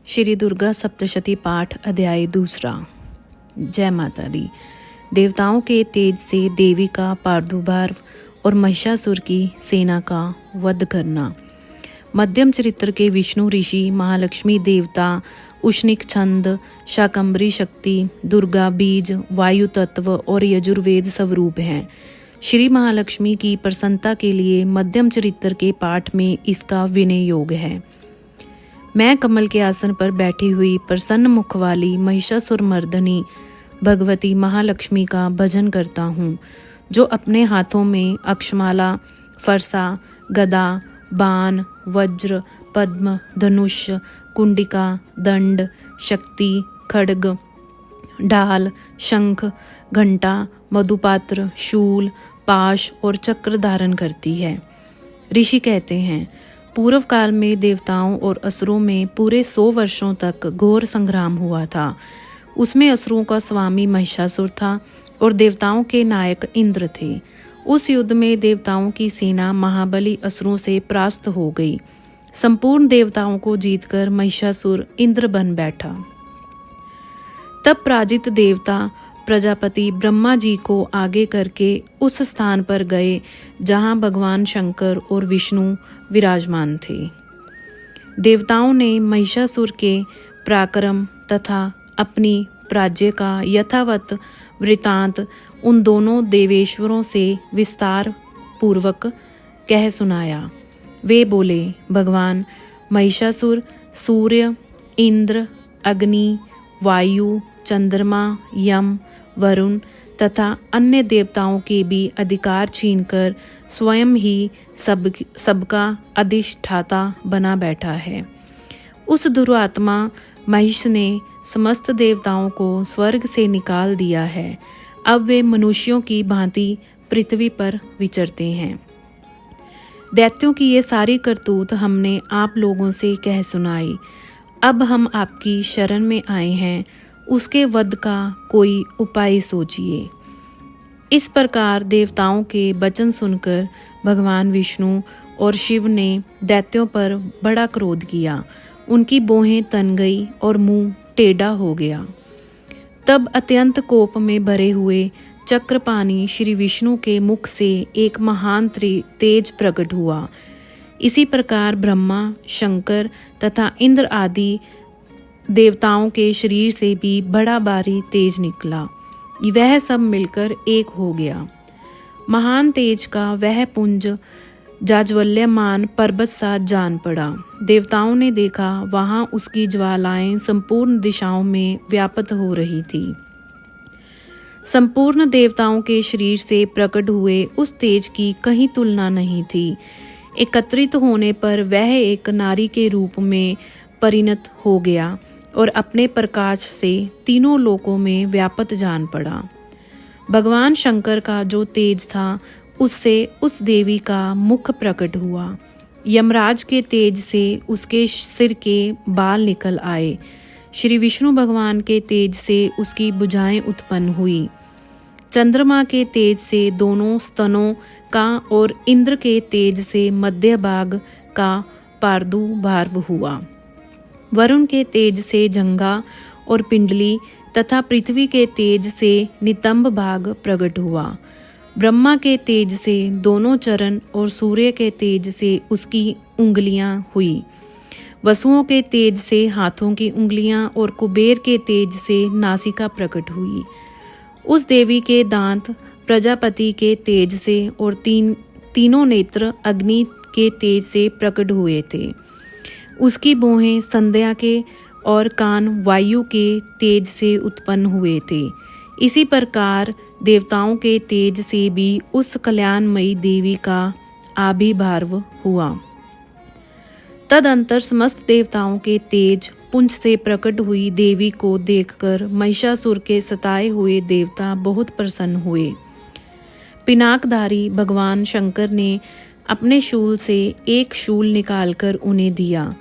श्री दुर्गा सप्तशती पाठ अध्याय दूसरा। जय माता दी। देवताओं के तेज से देवी का प्रादुर्भाव और महिषासुर की सेना का वध करना। मध्यम चरित्र के विष्णु ऋषि, महालक्ष्मी देवता, उष्णिक छंद, शाकंभरी शक्ति, दुर्गा बीज, वायु तत्व और यजुर्वेद स्वरूप हैं। श्री महालक्ष्मी की प्रसन्नता के लिए मध्यम चरित्र के पाठ में इसका विनय योग है। मैं कमल के आसन पर बैठी हुई प्रसन्न मुख वाली महिषासुर मर्दनी भगवती महालक्ष्मी का भजन करता हूँ, जो अपने हाथों में अक्षमाला, फरसा, गदा, बाण, वज्र, पद्म, धनुष, कुंडिका, दंड, शक्ति, खड्ग, ढाल, शंख, घंटा, मधुपात्र, शूल, पाश और चक्र धारण करती है। ऋषि कहते हैं, पूर्व काल में देवताओं और असुरों में पूरे 100 वर्षों तक घोर संग्राम हुआ था। उसमें असुरों का स्वामी महिषासुर था और देवताओं के नायक इंद्र थे। उस युद्ध में देवताओं की सेना महाबली असुरों से परास्त हो गई। संपूर्ण देवताओं को जीतकर महिषासुर इंद्र बन बैठा। तब पराजित देवता प्रजापति ब्रह्मा जी को आगे करके उस स्थान पर गए जहां भगवान शंकर और विष्णु विराजमान थे। देवताओं ने महिषासुर के पराक्रम तथा अपनी पराजय का यथावत वृतांत उन दोनों देवेश्वरों से विस्तार पूर्वक कह सुनाया। वे बोले, भगवान महिषासुर सूर्य, इंद्र, अग्नि, वायु, चंद्रमा, यम, वरुण तथा अन्य देवताओं के भी अधिकार छीनकर स्वयं ही सबका अधिष्ठाता बना बैठा है। उस दुरात्मा महिष ने समस्त देवताओं को स्वर्ग से निकाल दिया है। अब वे मनुष्यों की भांति पृथ्वी पर विचरते हैं। दैत्यों की ये सारी करतूत हमने आप लोगों से कह सुनाई। अब हम आपकी शरण में आए हैं, उसके वध का कोई उपाय सोचिए। इस प्रकार देवताओं के वचन सुनकर भगवान विष्णु और शिव ने दैत्यों पर बड़ा क्रोध किया। उनकी भौहें तन गई और मुंह टेढ़ा हो गया। तब अत्यंत कोप में भरे हुए चक्रपाणी श्री विष्णु के मुख से एक महान तेज प्रकट हुआ। इसी प्रकार ब्रह्मा, शंकर तथा इंद्र आदि देवताओं के शरीर से भी बड़ा भारी तेज निकला। वह सब मिलकर एक हो गया। महान तेज का वह पुंज जाज्वल्यमान पर्वत सा जान पड़ा। देवताओं ने देखा, वहां उसकी ज्वालाएं संपूर्ण दिशाओं में व्याप्त हो रही थी। संपूर्ण देवताओं के शरीर से प्रकट हुए उस तेज की कहीं तुलना नहीं थी। एकत्रित होने पर वह एक नारी के रूप में परिणत हो गया और अपने प्रकाश से तीनों लोकों में व्याप्त जान पड़ा। भगवान शंकर का जो तेज था, उससे उस देवी का मुख प्रकट हुआ। यमराज के तेज से उसके सिर के बाल निकल आए। श्री विष्णु भगवान के तेज से उसकी भुजाएं उत्पन्न हुई। चंद्रमा के तेज से दोनों स्तनों का और इंद्र के तेज से मध्य भाग का प्रादुर्भाव हुआ। वरुण के तेज से जंघा और पिंडली तथा पृथ्वी के तेज से नितंब भाग प्रकट हुआ। ब्रह्मा के तेज से दोनों चरण और सूर्य के तेज से उसकी उंगलियां हुई। वसुओं के तेज से हाथों की उंगलियां और कुबेर के तेज से नासिका प्रकट हुई। उस देवी के दांत प्रजापति के तेज से और तीनों नेत्र अग्नि के तेज से प्रकट हुए थे। उसकी भौहें संध्या के और कान वायु के तेज से उत्पन्न हुए थे। इसी प्रकार देवताओं के तेज से भी उस कल्याणमयी देवी का आविर्भाव हुआ। तदंतर समस्त देवताओं के तेज पुंज से प्रकट हुई देवी को देखकर महिषासुर के सताए हुए देवता बहुत प्रसन्न हुए। पिनाकधारी भगवान शंकर ने अपने शूल से एक शूल निकालकर उन्हें दिया।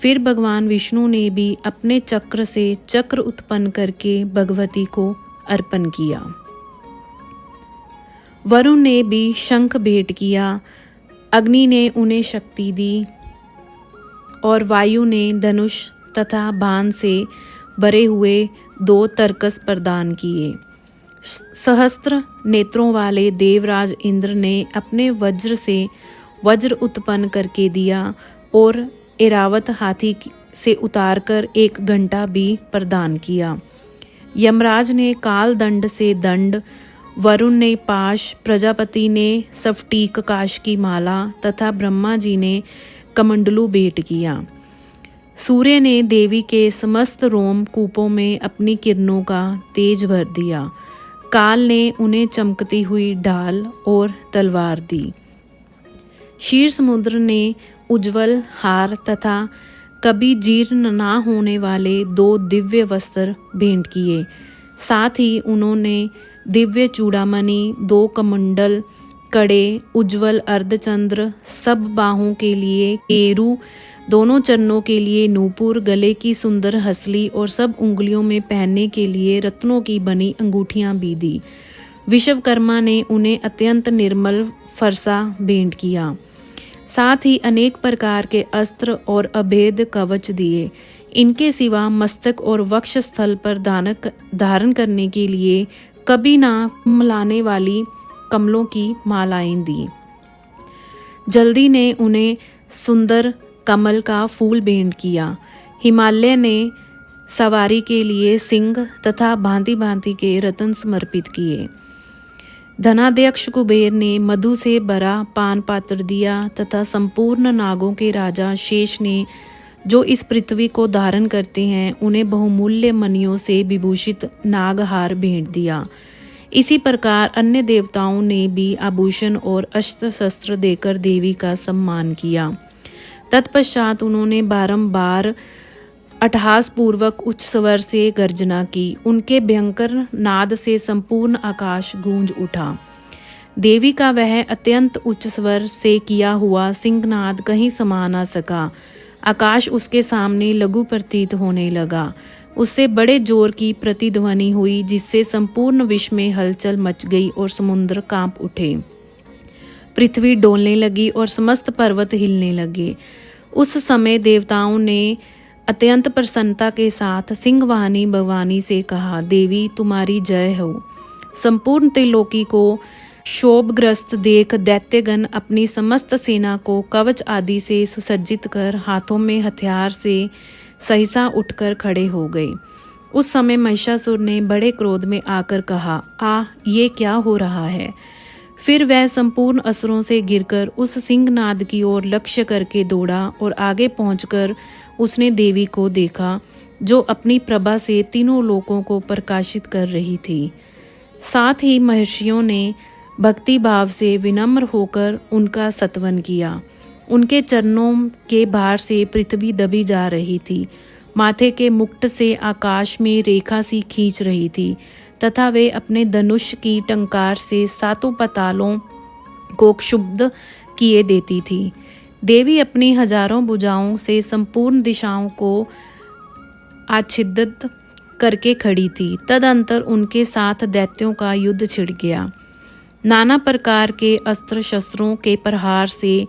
फिर भगवान विष्णु ने भी अपने चक्र से चक्र उत्पन्न करके भगवती को अर्पण किया। वरुण ने भी शंख भेंट किया। अग्नि ने उन्हें शक्ति दी और वायु ने धनुष तथा बाण से भरे हुए 2 तरकस प्रदान किए। सहस्त्र नेत्रों वाले देवराज इंद्र ने अपने वज्र से वज्र उत्पन्न करके दिया और ऐरावत हाथी से उतारकर 1 घंटा भी प्रदान किया। यमराज ने काल दंड से दंड, वरुण ने पाश, प्रजापति ने सफटीक काश की माला तथा ब्रह्मा जी ने कमंडलू भेंट किया। सूर्य ने देवी के समस्त रोम कूपों में अपनी किरणों का तेज भर दिया। काल ने उन्हें चमकती हुई ढाल और तलवार दी। क्षीर समुद्र ने उज्ज्वल हार तथा कभी जीर्ण न होने वाले 2 दिव्य वस्त्र भेंट किए। साथ ही उन्होंने दिव्य चूड़ामणि, 2 कमंडल, कड़े, उज्ज्वल अर्धचंद्र, सब बाहों के लिए केरू, दोनों चरणों के लिए नूपुर, गले की सुंदर हसली और सब उंगलियों में पहनने के लिए रत्नों की बनी अंगूठियां भी दी। विश्वकर्मा ने उन्हें अत्यंत निर्मल फरसा भेंट किया। साथ ही अनेक प्रकार के अस्त्र और अभेद कवच दिए। इनके सिवा मस्तक और वक्ष स्थल पर धारण करने के लिए कभी ना मिलाने वाली कमलों की मालाएं दी। जल्दी ने उन्हें सुंदर कमल का फूल भेंट किया। हिमालय ने सवारी के लिए सिंह तथा भांति भांति के रत्न समर्पित किए। धनाध्यक्ष कुबेर ने मधु से भरा पान पात्र दिया तथा संपूर्ण नागों के राजा शेष ने, जो इस पृथ्वी को धारण करते हैं, उन्हें बहुमूल्य मणियों से विभूषित नागहार भेंट दिया। इसी प्रकार अन्य देवताओं ने भी आभूषण और अस्त्र शस्त्र देकर देवी का सम्मान किया। तत्पश्चात उन्होंने बारंबार अट्टहास पूर्वक उच्च स्वर से गर्जना की। उनके भयंकर नाद से संपूर्ण आकाश गूंज उठा। देवी का वह अत्यंत उच्च स्वर से किया हुआ सिंहनाद कहीं समा न सका। आकाश उसके सामने लघु प्रतीत होने लगा। उससे बड़े जोर की प्रतिध्वनि हुई, जिससे संपूर्ण विश्व में हलचल मच गई और समुद्र कांप उठे। पृथ्वी डोलने लगी और समस्त पर्वत हिलने लगे। उस समय देवताओं ने अत्यंत प्रसन्नता के साथ सिंहवाहिनी भवानी से कहा, देवी तुम्हारी जय हो। संपूर्ण त्रिलोकी को क्षोभग्रस्त देख दैत्यगण अपनी समस्त सेना को कवच आदि से सुसज्जित कर हाथों में हथियार से सहसा उठकर खड़े हो गए। उस समय महिषासुर ने बड़े क्रोध में आकर कहा, ये क्या हो रहा है। फिर वह संपूर्ण असुरों से गिरकर उस सिंहनाद की ओर लक्ष्य करके दौड़ा और आगे पहुंचकर उसने देवी को देखा, जो अपनी प्रभा से तीनों लोकों को प्रकाशित कर रही थी। साथ ही महर्षियों ने भक्ति भाव से विनम्र होकर उनका स्तवन किया। उनके चरणों के भार से पृथ्वी दबी जा रही थी। माथे के मुकुट से आकाश में रेखा सी खींच रही थी तथा वे अपने धनुष की टंकार से 7 पातालों को क्षुब्ध किए देती थी। देवी अपनी हजारों भुजाओं से संपूर्ण दिशाओं को आच्छादित करके खड़ी थी। तदंतर उनके साथ दैत्यों का युद्ध छिड़ गया। नाना प्रकार के अस्त्र शस्त्रों के प्रहार से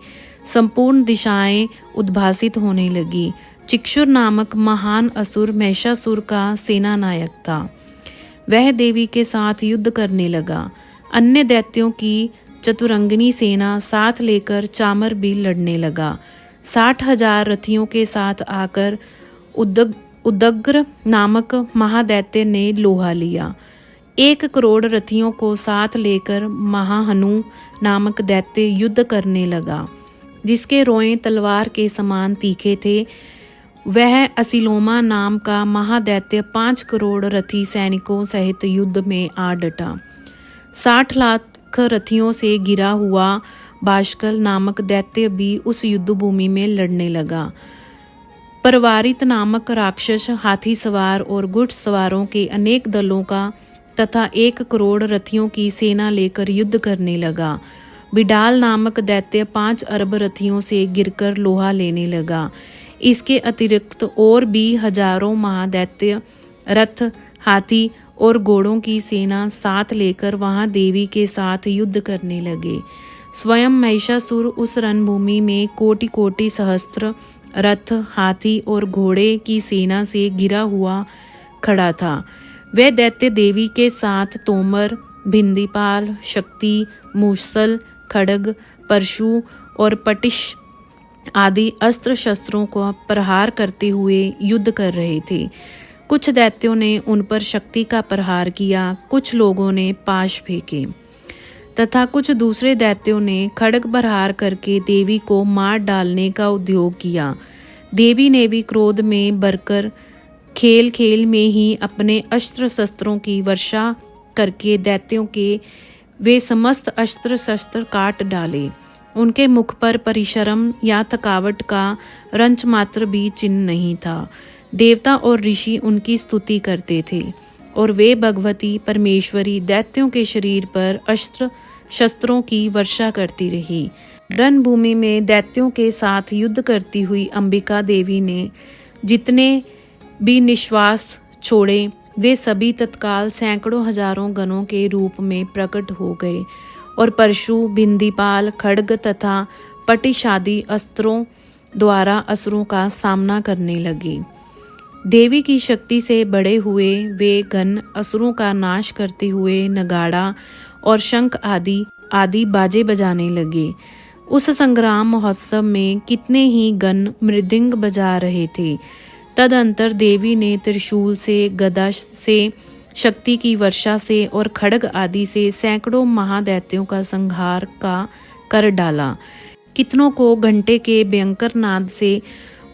संपूर्ण दिशाएं उद्भासित होने लगी। चिक्षुर नामक महान असुर महिषासुर का सेना नायक था। वह देवी के साथ युद्ध करने लगा। अन्य दैत्यों की चतुरंगिनी सेना साथ लेकर चामर भी लड़ने लगा। 60,000 रथियों के साथ आकर उदग्र नामक महादैत्य ने लोहा लिया। 1 करोड़ रथियों को साथ लेकर महाहनु नामक दैत्य युद्ध करने लगा, जिसके रोएं तलवार के समान तीखे थे। वह असिलोमा नाम का महादैत्य 5 करोड़ रथी सैनिकों सहित युद्ध में आ डटा। 60 लाख रथियों से गिरा हुआ बाष्कल नामक दैत्य भी उस युद्ध भूमि में लड़ने लगा। परवारित नामक राक्षस हाथी सवार और घुड़सवारों के अनेक दलों का तथा 1 करोड़ रथियों की सेना लेकर युद्ध करने लगा। बिडाल नामक दैत्य 5 अरब रथियों से गिरकर लोहा लेने लगा। इसके अतिरिक्त और भी हजारों महादैत्य रथ, हाथी और घोड़ों की सेना साथ लेकर वहां देवी के साथ युद्ध करने लगे। स्वयं महिषासुर उस रणभूमि में कोटि कोटि सहस्त्र रथ, हाथी और घोड़े की सेना से घिरा हुआ खड़ा था। वह दैत्य देवी के साथ तोमर, भिंदीपाल, शक्ति, मूसल, खड्ग, परशु और पटिश आदि अस्त्र शस्त्रों को प्रहार करते हुए युद्ध कर रहे थे। कुछ दैत्यों ने उन पर शक्ति का प्रहार किया, कुछ लोगों ने पाश फेंके तथा कुछ दूसरे दैत्यों ने खड्ग प्रहार करके देवी को मार डालने का उद्योग किया। देवी ने भी क्रोध में भरकर खेल खेल में ही अपने अस्त्र शस्त्रों की वर्षा करके दैत्यों के वे समस्त अस्त्र शस्त्र काट डाले। उनके मुख पर परिश्रम या थकावट का रंच मात्र भी चिन्ह नहीं था। देवता और ऋषि उनकी स्तुति करते थे और वे भगवती परमेश्वरी दैत्यों के शरीर पर अस्त्र शस्त्रों की वर्षा करती रही। रणभूमि में दैत्यों के साथ युद्ध करती हुई अंबिका देवी ने जितने भी निश्वास छोड़े वे सभी तत्काल सैकड़ों हजारों गणों के रूप में प्रकट हो गए और परशु, भिंदीपाल, खड्ग तथा पटिश आदि अस्त्रों द्वारा असुरों का सामना करने लगे। देवी की शक्ति से बड़े हुए वे गण असुरों का नाश करते हुए नगाड़ा और शंख आदि बाजे बजाने लगे। उस संग्राम महोत्सव में कितने ही गण मृदंग बजा रहे थे। तदंतर देवी ने त्रिशूल से, गदा से, शक्ति की वर्षा से और खड्ग आदि से सैकड़ों महादैत्यों का संहार कर डाला। कितनों को घंटे के भयंकर नाद से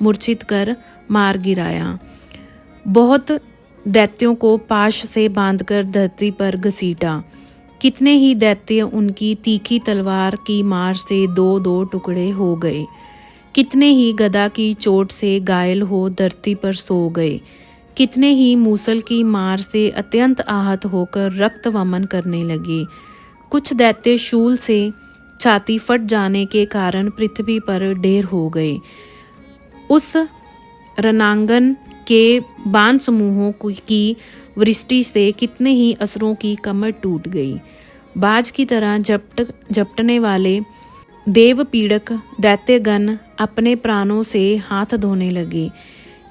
मूर्छित कर मार गिराया। बहुत दैत्यों को पाश से बांधकर धरती पर घसीटा। कितने ही दैत्य उनकी तीखी तलवार की मार से दो दो टुकड़े हो गए। कितने ही गदा की चोट से घायल हो धरती पर सो गए। कितने ही मूसल की मार से अत्यंत आहत होकर रक्त वमन करने लगे। कुछ दैत्य शूल से छाती फट जाने के कारण पृथ्वी पर ढेर हो गए। उस रणांगन के बाण समूहों की वृष्टि से कितने ही असुरों की कमर टूट गई। बाज की तरह झपटने वाले देव पीड़क दैत्यगण अपने प्राणों से हाथ धोने लगे।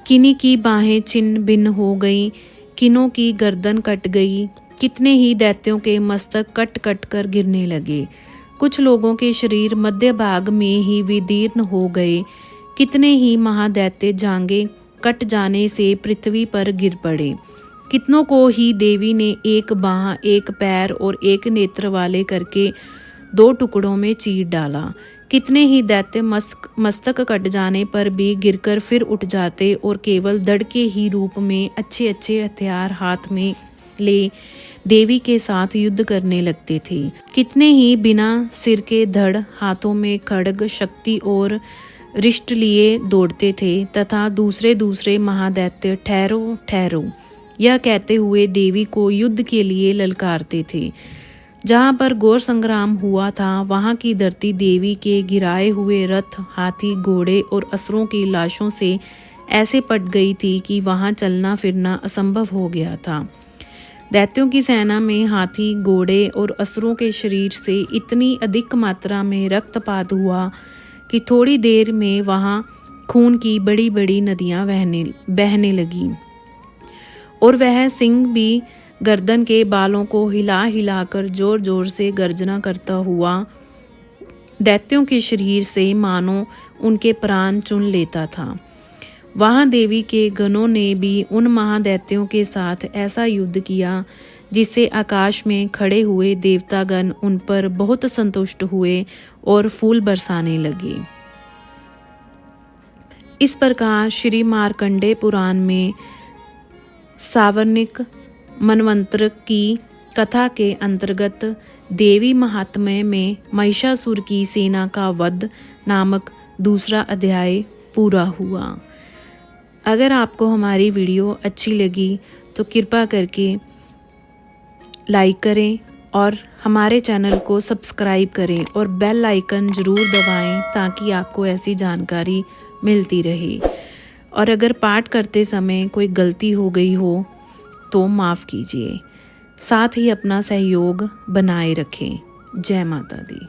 किन्हीं की बाहें छिन्न भिन्न हो गई, किन्हों की गर्दन कट गई। कितने ही दैत्यों के मस्तक कट कट कर गिरने लगे। कुछ लोगों के शरीर मध्य भाग में ही विदीर्ण हो गए। कितने ही महादैत्य जांघें कट जाने से पृथ्वी पर गिर पड़े। कितनों को ही देवी ने एक बाह, एक पैर और एक नेत्र वाले करके दो टुकड़ों में चीर डाला। कितने ही दैत्य मस्तक कट जाने पर भी गिरकर फिर उठ जाते और केवल दड़ के ही रूप में अच्छे अच्छे हथियार हाथ में ले देवी के साथ युद्ध करने लगते थे। कितने ही बिना सिर के धड़ हाथों में खड्ग, शक्ति और रिष्ट लिए दौड़ते थे तथा दूसरे महादैत्य ठहरो ठहरो यह कहते हुए देवी को युद्ध के लिए ललकारते थे। जहाँ पर घोर संग्राम हुआ था वहाँ की धरती देवी के गिराए हुए रथ, हाथी, घोड़े और असुरों की लाशों से ऐसे पट गई थी कि वहाँ चलना फिरना असंभव हो गया था। दैत्यों की सेना में हाथी, घोड़े और असुरों के शरीर से इतनी अधिक मात्रा में रक्तपात हुआ कि थोड़ी देर में वहाँ खून की बड़ी बड़ी नदियाँ बहने लगीं और वह सिंह भी गर्दन के बालों को हिला हिलाकर जोर जोर से गर्जना करता हुआ दैत्यों के शरीर से मानो उनके प्राण चुन लेता था। वहां देवी के गणों ने भी उन महादैत्यों के साथ ऐसा युद्ध किया जिससे आकाश में खड़े हुए देवतागण उन पर बहुत संतुष्ट हुए और फूल बरसाने लगे। इस प्रकार श्री मार्कंडेय पुराण में सावर्णिक मनवंतर की कथा के अंतर्गत देवी महात्म्य में महिषासुर की सेना का वध नामक दूसरा अध्याय पूरा हुआ। अगर आपको हमारी वीडियो अच्छी लगी तो कृपा करके लाइक करें और हमारे चैनल को सब्सक्राइब करें और बेल आइकन ज़रूर दबाएं ताकि आपको ऐसी जानकारी मिलती रहे। और अगर पाठ करते समय कोई गलती हो गई हो तो माफ़ कीजिए। साथ ही अपना सहयोग बनाए रखें। जय माता दी।